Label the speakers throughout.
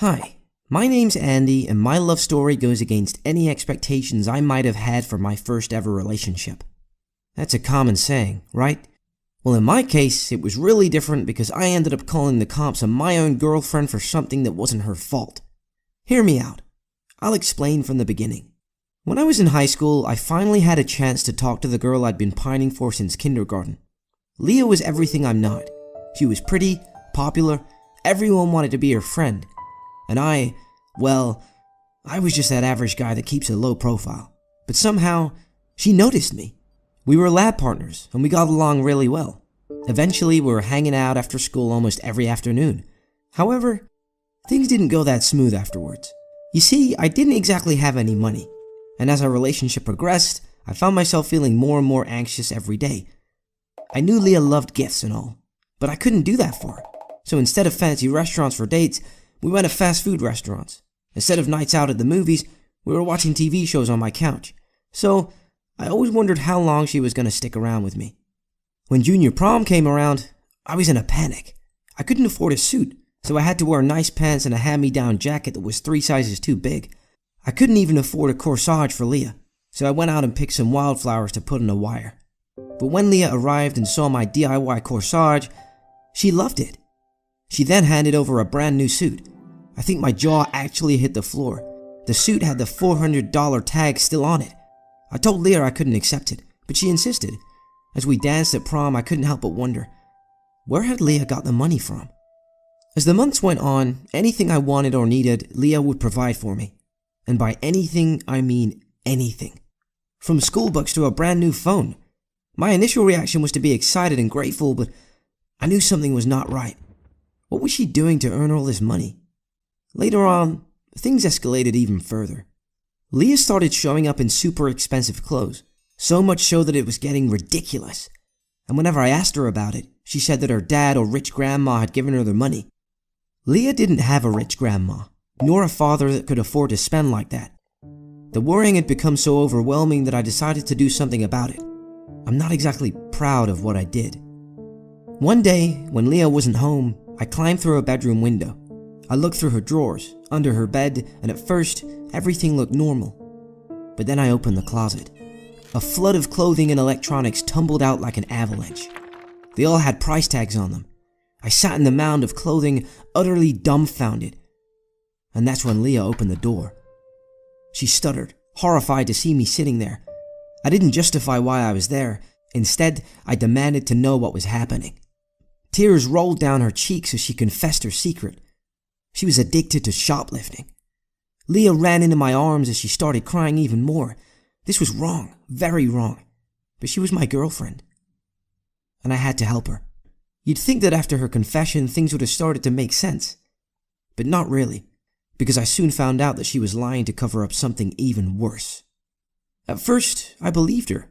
Speaker 1: Hi, my name's Andy, and my love story goes against any expectations I might have had for my first ever relationship. That's a common saying, right? Well, in my case, it was really different because I ended up calling the cops on my own girlfriend for something that wasn't her fault. Hear me out. I'll explain from the beginning. When I was in high school, I finally had a chance to talk to the girl I'd been pining for since kindergarten. Leah was everything I'm not. She was pretty, popular, everyone wanted to be her friend. And I was just that average guy that keeps a low profile. But somehow, she noticed me. We were lab partners, and we got along really well. Eventually, we were hanging out after school almost every afternoon. However, things didn't go that smooth afterwards. You see, I didn't exactly have any money. And as our relationship progressed, I found myself feeling more and more anxious every day. I knew Leah loved gifts and all, but I couldn't do that for her. So instead of fancy restaurants for dates, we went to fast food restaurants. Instead of nights out at the movies, we were watching TV shows on my couch. So, I always wondered how long she was going to stick around with me. When junior prom came around, I was in a panic. I couldn't afford a suit, so I had to wear nice pants and a hand-me-down jacket that was 3 sizes too big. I couldn't even afford a corsage for Leah, so I went out and picked some wildflowers to put in a wire. But when Leah arrived and saw my DIY corsage, she loved it. She then handed over a brand new suit. I think my jaw actually hit the floor. The suit had the $400 tag still on it. I told Leah I couldn't accept it, but she insisted. As we danced at prom, I couldn't help but wonder, where had Leah got the money from? As the months went on, anything I wanted or needed, Leah would provide for me. And by anything, I mean anything. From school books to a brand new phone. My initial reaction was to be excited and grateful, but I knew something was not right. What was she doing to earn all this money? Later on, things escalated even further. Leah started showing up in super expensive clothes, so much so that it was getting ridiculous. And whenever I asked her about it, she said that her dad or rich grandma had given her the money. Leah didn't have a rich grandma, nor a father that could afford to spend like that. The worrying had become so overwhelming that I decided to do something about it. I'm not exactly proud of what I did. One day, when Leah wasn't home, I climbed through her bedroom window. I looked through her drawers, under her bed, and at first, everything looked normal. But then I opened the closet. A flood of clothing and electronics tumbled out like an avalanche. They all had price tags on them. I sat in the mound of clothing, utterly dumbfounded. And that's when Leah opened the door. She stuttered, horrified to see me sitting there. I didn't justify why I was there. Instead, I demanded to know what was happening. Tears rolled down her cheeks as she confessed her secret. She was addicted to shoplifting. Leah ran into my arms as she started crying even more. This was wrong, very wrong. But she was my girlfriend. And I had to help her. You'd think that after her confession, things would have started to make sense. But not really, because I soon found out that she was lying to cover up something even worse. At first, I believed her.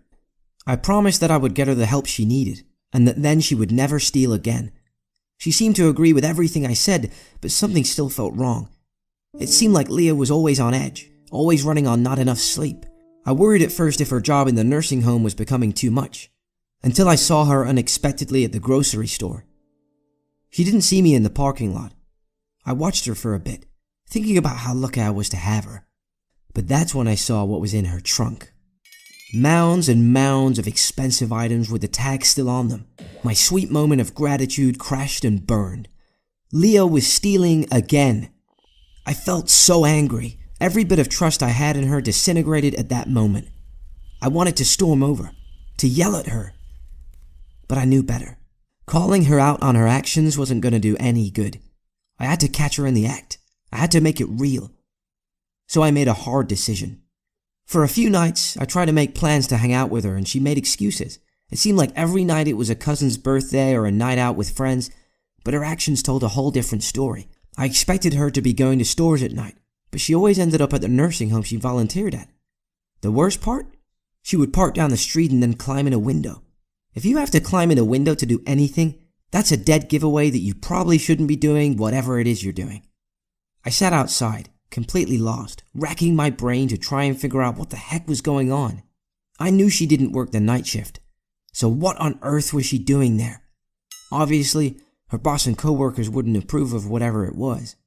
Speaker 1: I promised that I would get her the help she needed, and that then she would never steal again. She seemed to agree with everything I said, but something still felt wrong. It seemed like Leah was always on edge, always running on not enough sleep. I worried at first if her job in the nursing home was becoming too much, until I saw her unexpectedly at the grocery store. She didn't see me in the parking lot. I watched her for a bit, thinking about how lucky I was to have her. But that's when I saw what was in her trunk. Mounds and mounds of expensive items with the tags still on them. My sweet moment of gratitude crashed and burned. Leah was stealing again. I felt so angry. Every bit of trust I had in her disintegrated at that moment. I wanted to storm over, to yell at her. But I knew better. Calling her out on her actions wasn't going to do any good. I had to catch her in the act. I had to make it real. So I made a hard decision. For a few nights, I tried to make plans to hang out with her and she made excuses. It seemed like every night it was a cousin's birthday or a night out with friends, but her actions told a whole different story. I expected her to be going to stores at night, but she always ended up at the nursing home she volunteered at. The worst part? She would park down the street and then climb in a window. If you have to climb in a window to do anything, that's a dead giveaway that you probably shouldn't be doing whatever it is you're doing. I sat outside, completely lost, racking my brain to try and figure out what the heck was going on. I knew she didn't work the night shift, so what on earth was she doing there? Obviously, her boss and coworkers wouldn't approve of whatever it was.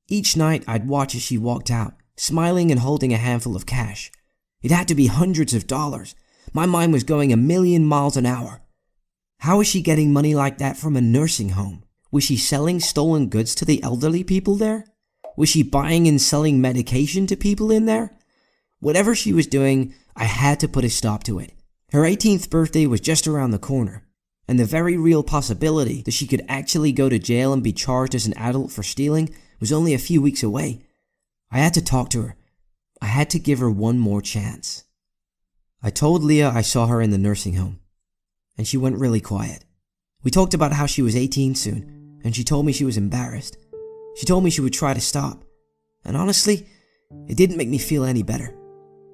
Speaker 1: Each night I'd watch as she walked out, smiling and holding a handful of cash. It had to be hundreds of dollars. My mind was going 1,000,000 miles an hour. How is she getting money like that from a nursing home? Was she selling stolen goods to the elderly people there? Was she buying and selling medication to people in there? Whatever she was doing, I had to put a stop to it. Her 18th birthday was just around the corner, and the very real possibility that she could actually go to jail and be charged as an adult for stealing was only a few weeks away. I had to talk to her. I had to give her one more chance. I told Leah I saw her in the nursing home, and she went really quiet. We talked about how she was 18 soon, and she told me she was embarrassed. She told me she would try to stop, and honestly, it didn't make me feel any better.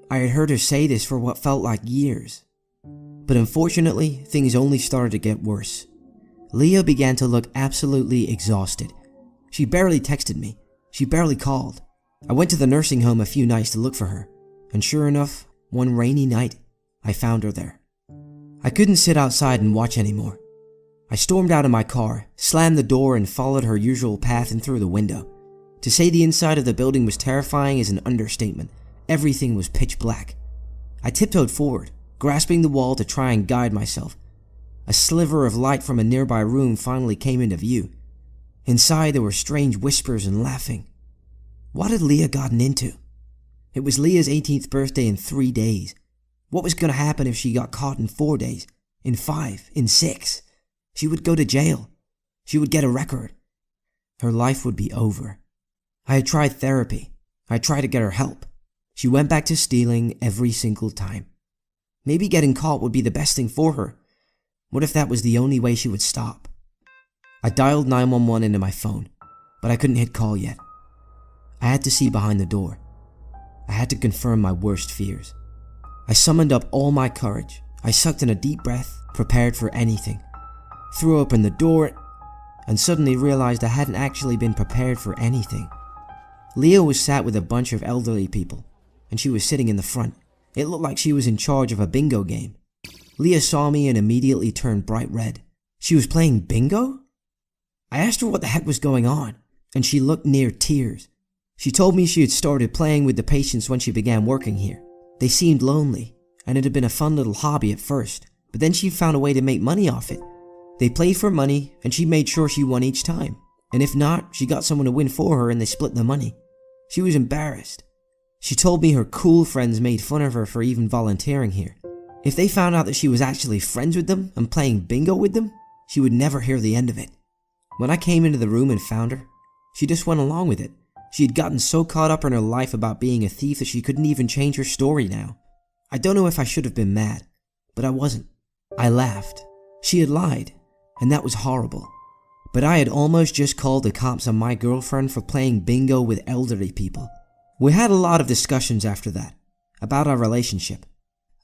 Speaker 1: I had heard her say this for what felt like years. But unfortunately, things only started to get worse. Leah began to look absolutely exhausted. She barely texted me. She barely called. I went to the nursing home a few nights to look for her, and sure enough, one rainy night, I found her there. I couldn't sit outside and watch anymore. I stormed out of my car, slammed the door, and followed her usual path in through the window. To say the inside of the building was terrifying is an understatement. Everything was pitch black. I tiptoed forward, grasping the wall to try and guide myself. A sliver of light from a nearby room finally came into view. Inside there were strange whispers and laughing. What had Leah gotten into? It was Leah's 18th birthday in 3 days. What was going to happen if she got caught in 4 days, in 5, in 6? She would go to jail. She would get a record. Her life would be over. I had tried therapy. I tried to get her help. She went back to stealing every single time. Maybe getting caught would be the best thing for her. What if that was the only way she would stop? I dialed 911 into my phone, but I couldn't hit call yet. I had to see behind the door. I had to confirm my worst fears. I summoned up all my courage. I sucked in a deep breath, prepared for anything. Threw open the door, and suddenly realized I hadn't actually been prepared for anything. Leah was sat with a bunch of elderly people, and she was sitting in the front. It looked like she was in charge of a bingo game. Leah saw me and immediately turned bright red. She was playing bingo? I asked her what the heck was going on, and she looked near tears. She told me she had started playing with the patients when she began working here. They seemed lonely, and it had been a fun little hobby at first, but then she found a way to make money off it. They played for money, and she made sure she won each time, and if not, she got someone to win for her and they split the money. She was embarrassed. She told me her cool friends made fun of her for even volunteering here. If they found out that she was actually friends with them and playing bingo with them, she would never hear the end of it. When I came into the room and found her, she just went along with it. She had gotten so caught up in her life about being a thief that she couldn't even change her story now. I don't know if I should have been mad, but I wasn't. I laughed. She had lied, and that was horrible. But I had almost just called the cops on my girlfriend for playing bingo with elderly people. We had a lot of discussions after that, about our relationship,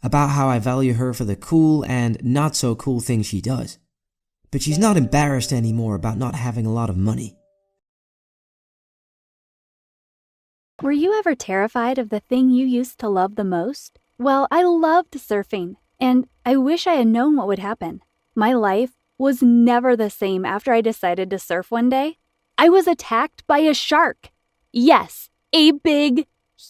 Speaker 1: about how I value her for the cool and not so cool things she does. But she's not embarrassed anymore about not having a lot of money.
Speaker 2: Were you ever terrified of the thing you used to love the most? Well, I loved surfing, and I wish I had known what would happen. My life was never the same after I decided to surf one day. I was attacked by a shark. Yes, a big,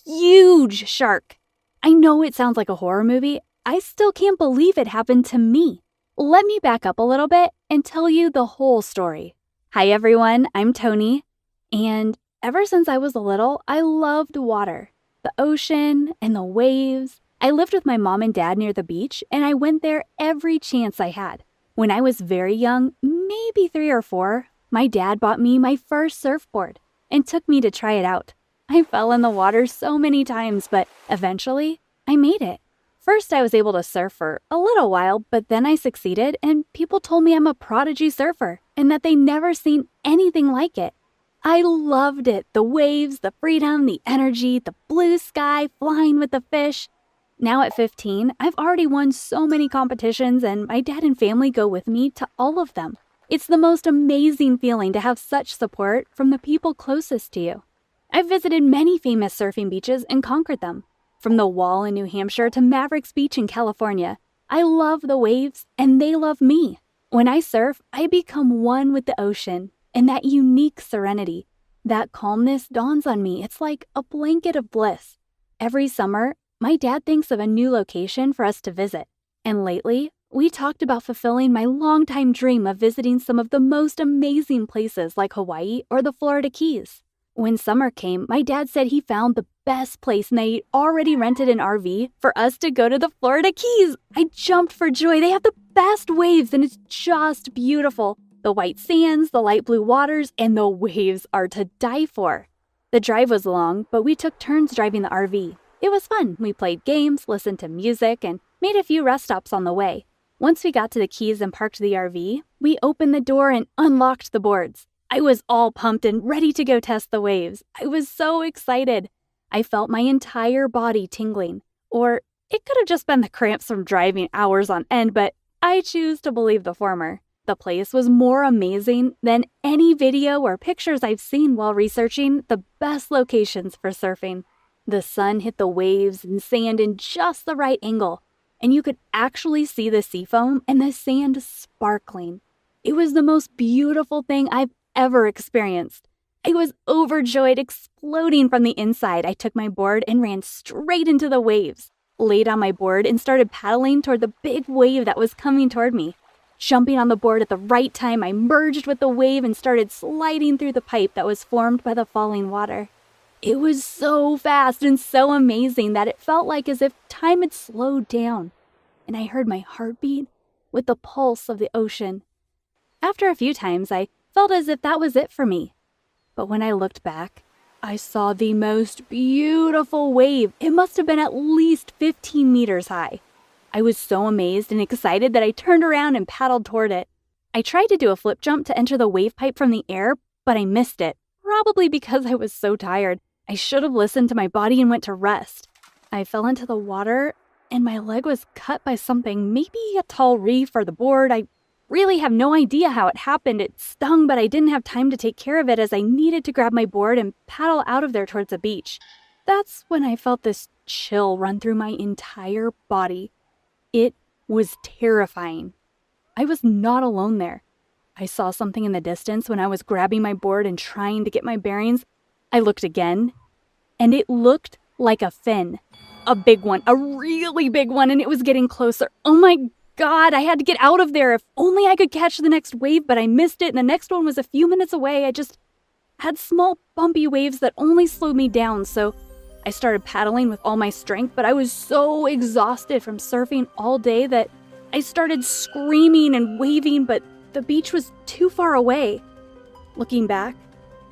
Speaker 2: huge shark. I know it sounds like a horror movie. I still can't believe it happened to me. Let me back up a little bit and tell you the whole story. Hi everyone, I'm Tony, and ever since I was little, I loved water, the ocean, and the waves. I lived with my mom and dad near the beach, and I went there every chance I had. When I was very young, maybe 3 or 4, my dad bought me my first surfboard and took me to try it out. I fell in the water so many times, but eventually, I made it. First, I was able to surf for a little while, but then I succeeded, and people told me I'm a prodigy surfer and that they never seen anything like it. I loved it, the waves, the freedom, the energy, the blue sky, flying with the fish. Now at 15, I've already won so many competitions and my dad and family go with me to all of them. It's the most amazing feeling to have such support from the people closest to you. I've visited many famous surfing beaches and conquered them. From the Wall in New Hampshire to Mavericks Beach in California, I love the waves and they love me. When I surf, I become one with the ocean and that unique serenity. That calmness dawns on me. It's like a blanket of bliss. Every summer, my dad thinks of a new location for us to visit. And lately, we talked about fulfilling my longtime dream of visiting some of the most amazing places like Hawaii or the Florida Keys. When summer came, my dad said he found the best place and they already rented an RV for us to go to the Florida Keys. I jumped for joy. They have the best waves and it's just beautiful. The white sands, the light blue waters, and the waves are to die for. The drive was long, but we took turns driving the RV. It was fun. We played games, listened to music, and made a few rest stops on the way. Once we got to the Keys and parked the RV, we opened the door and unlocked the boards. I was all pumped and ready to go test the waves. I was so excited. I felt my entire body tingling. Or it could have just been the cramps from driving hours on end, but I choose to believe the former. The place was more amazing than any video or pictures I've seen while researching the best locations for surfing. The sun hit the waves and sand in just the right angle, and you could actually see the sea foam and the sand sparkling. It was the most beautiful thing I've ever experienced. I was overjoyed, exploding from the inside. I took my board and ran straight into the waves, laid on my board and started paddling toward the big wave that was coming toward me. Jumping on the board at the right time, I merged with the wave and started sliding through the pipe that was formed by the falling water. It was so fast and so amazing that it felt like as if time had slowed down, and I heard my heartbeat with the pulse of the ocean. After a few times, I felt as if that was it for me. But when I looked back, I saw the most beautiful wave. It must have been at least 15 meters high. I was so amazed and excited that I turned around and paddled toward it. I tried to do a flip jump to enter the wave pipe from the air, but I missed it, probably because I was so tired. I should have listened to my body and went to rest. I fell into the water, and my leg was cut by something, maybe a tall reef or the board. I really have no idea how it happened. It stung, but I didn't have time to take care of it as I needed to grab my board and paddle out of there towards the beach. That's when I felt this chill run through my entire body. It was terrifying. I was not alone there. I saw something in the distance when I was grabbing my board and trying to get my bearings. I looked again, and it looked like a fin. A big one, a really big one, and it was getting closer. Oh my God, I had to get out of there. If only I could catch the next wave, but I missed it, and the next one was a few minutes away. I just had small, bumpy waves that only slowed me down, so I started paddling with all my strength, but I was so exhausted from surfing all day that I started screaming and waving, but the beach was too far away. Looking back,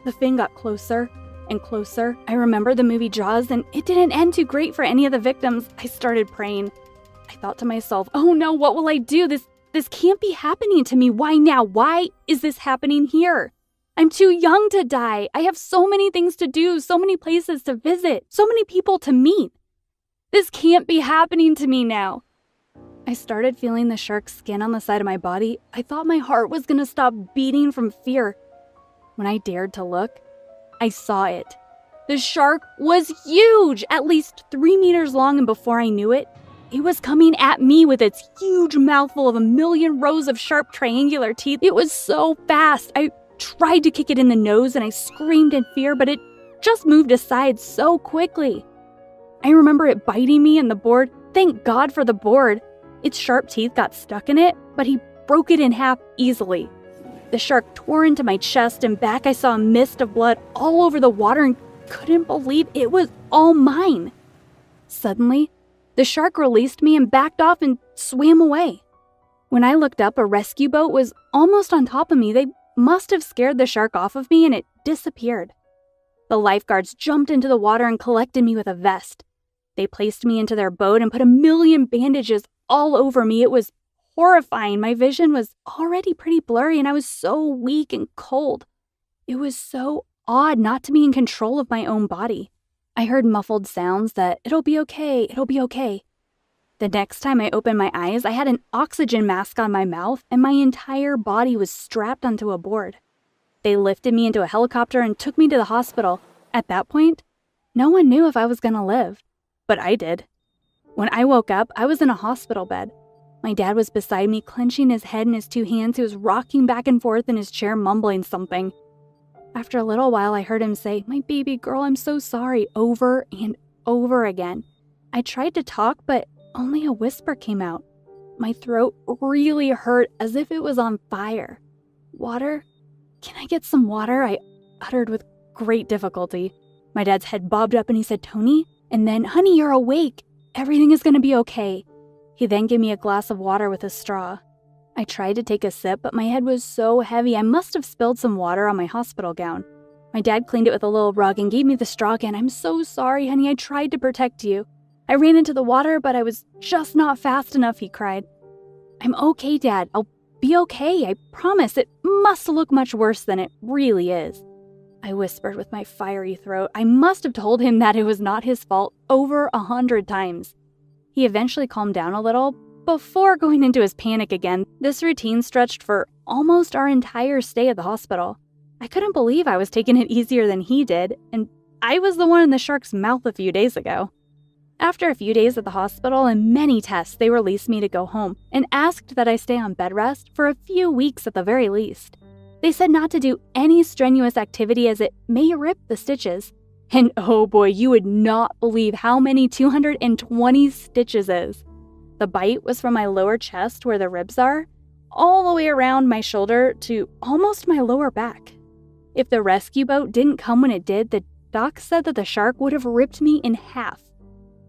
Speaker 2: the fin got closer and closer. I remember the movie Jaws, and it didn't end too great for any of the victims. I started praying. I thought to myself, oh no, what will I do? This can't be happening to me. Why now? Why is this happening here? I'm too young to die. I have so many things to do, so many places to visit, so many people to meet. This can't be happening to me now. I started feeling the shark's skin on the side of my body. I thought my heart was going to stop beating from fear. When I dared to look, I saw it. The shark was huge, at least 3 meters long, and before I knew it was coming at me with its huge mouthful of a million rows of sharp triangular teeth. It was so fast. I tried to kick it in the nose and I screamed in fear, but it just moved aside so quickly. I remember it biting me and the board. Thank God for the board. Its sharp teeth got stuck in it, but he broke it in half easily. The shark tore into my chest and back. I saw a mist of blood all over the water and couldn't believe it was all mine. Suddenly, the shark released me and backed off and swam away. When I looked up, a rescue boat was almost on top of me. They must have scared the shark off of me and it disappeared. The lifeguards jumped into the water and collected me with a vest. They placed me into their boat and put a million bandages all over me. It was horrifying. My vision was already pretty blurry and I was so weak and cold. It was so odd not to be in control of my own body. I heard muffled sounds that it'll be okay. The next time I opened my eyes, I had an oxygen mask on my mouth and my entire body was strapped onto a board. They lifted me into a helicopter and took me to the hospital. At that point, no one knew if I was going to live, but I did. When I woke up, I was in a hospital bed. My dad was beside me, clenching his head in his two hands. He was rocking back and forth in his chair, mumbling something. After a little while, I heard him say, "My baby girl, I'm so sorry," over and over again. I tried to talk, but only a whisper came out. My throat really hurt as if it was on fire. "Water? Can I get some water?" I uttered with great difficulty. My dad's head bobbed up and he said, "Tony?" And then, "Honey, you're awake. Everything is going to be okay." He then gave me a glass of water with a straw. I tried to take a sip, but my head was so heavy I must have spilled some water on my hospital gown. My dad cleaned it with a little rug and gave me the straw again. "I'm so sorry, honey. I tried to protect you. I ran into the water, but I was just not fast enough," he cried. "I'm okay, Dad. I'll be okay. I promise. It must look much worse than it really is." I whispered with my fiery throat. I must have told him that it was not his fault over 100 times. He eventually calmed down a little before going into his panic again. This routine stretched for almost our entire stay at the hospital. I couldn't believe I was taking it easier than he did, and I was the one in the shark's mouth a few days ago. After a few days at the hospital and many tests, they released me to go home and asked that I stay on bed rest for a few weeks at the very least. They said not to do any strenuous activity as it may rip the stitches. And oh boy, you would not believe how many 220 stitches is. The bite was from my lower chest where the ribs are, all the way around my shoulder to almost my lower back. If the rescue boat didn't come when it did, the doc said that the shark would have ripped me in half.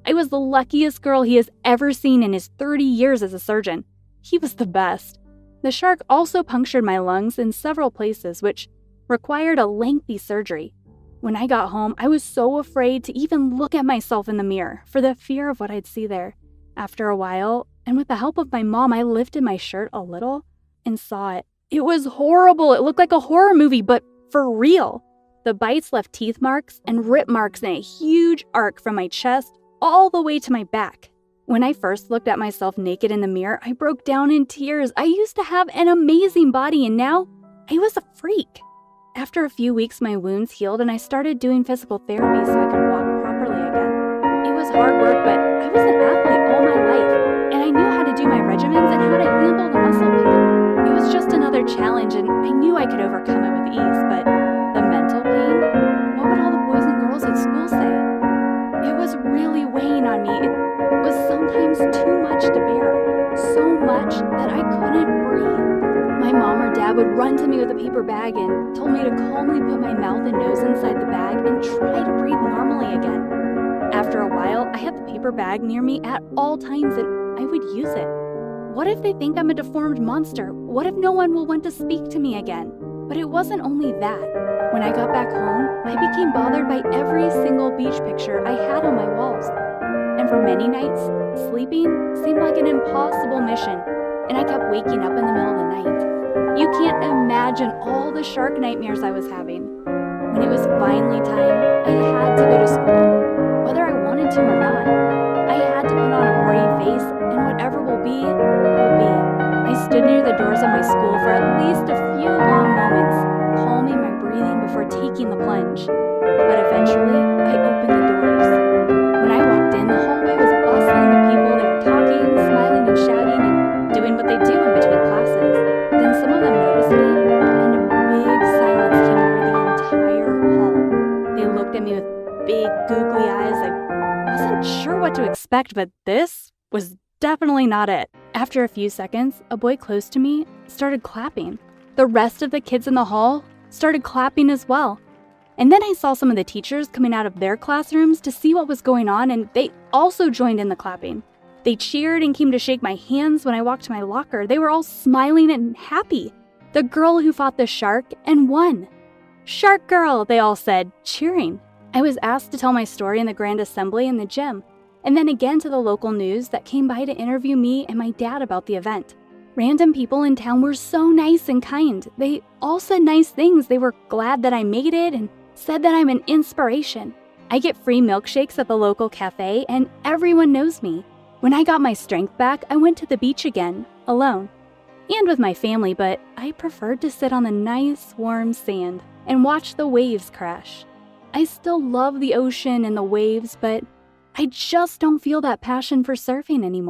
Speaker 2: I was the luckiest girl he has ever seen in his 30 years as a surgeon. He was the best. The shark also punctured my lungs in several places, which required a lengthy surgery. When I got home, I was so afraid to even look at myself in the mirror for the fear of what I'd see there. After a while, and with the help of my mom, I lifted my shirt a little and saw it. It was horrible. It looked like a horror movie, but for real. The bites left teeth marks and rip marks in a huge arc from my chest all the way to my back. When I first looked at myself naked in the mirror, I broke down in tears. I used to have an amazing body, and now I was a freak. After a few weeks, my wounds healed, and I started doing physical therapy so I could walk properly again. It was hard work, but I was an athlete all my life, and I knew how to do my regimens and how to handle the muscle pain. It was just another challenge, and I knew I could overcome it with ease, but the mental pain? What would all the boys and girls at school say? It was really weighing on me. It was sometimes too much to bear, so much that I couldn't breathe. My mom or dad would run to me with a paper bag and told me to calmly put my mouth and nose inside the bag and try to breathe normally again. After a while, I had the paper bag near me at all times and I would use it. What if they think I'm a deformed monster? What if no one will want to speak to me again? But it wasn't only that. When I got back home, I became bothered by every single beach picture I had on my walls. And for many nights, sleeping seemed like an impossible mission, and I kept waking up in the middle of the night. You can't imagine all the shark nightmares I was having. When it was finally time, I had to go to school, whether I wanted to or not. I had to put on a brave face, and whatever will be, will be. I stood near the doors of my school for at least a few long moments, calming my breathing before taking the plunge. But eventually, I opened the doors. When I walked in, the hallway was bustling with people. They were talking, smiling, and shouting, and doing what they do in between classes. Then some of them noticed me, and a big silence came over the entire hall. They looked at me with big, googly eyes. I wasn't sure what to expect, but this was definitely not it. After a few seconds, a boy close to me started clapping. The rest of the kids in the hall started clapping as well. And then I saw some of the teachers coming out of their classrooms to see what was going on, and they also joined in the clapping. They cheered and came to shake my hands when I walked to my locker. They were all smiling and happy. The girl who fought the shark and won. "Shark girl," they all said, cheering. I was asked to tell my story in the grand assembly in the gym, and then again to the local news that came by to interview me and my dad about the event. Random people in town were so nice and kind. They all said nice things. They were glad that I made it and said that I'm an inspiration. I get free milkshakes at the local cafe, and everyone knows me. When I got my strength back, I went to the beach again, alone. And with my family, but I preferred to sit on the nice, warm sand and watch the waves crash. I still love the ocean and the waves, but I just don't feel that passion for surfing anymore.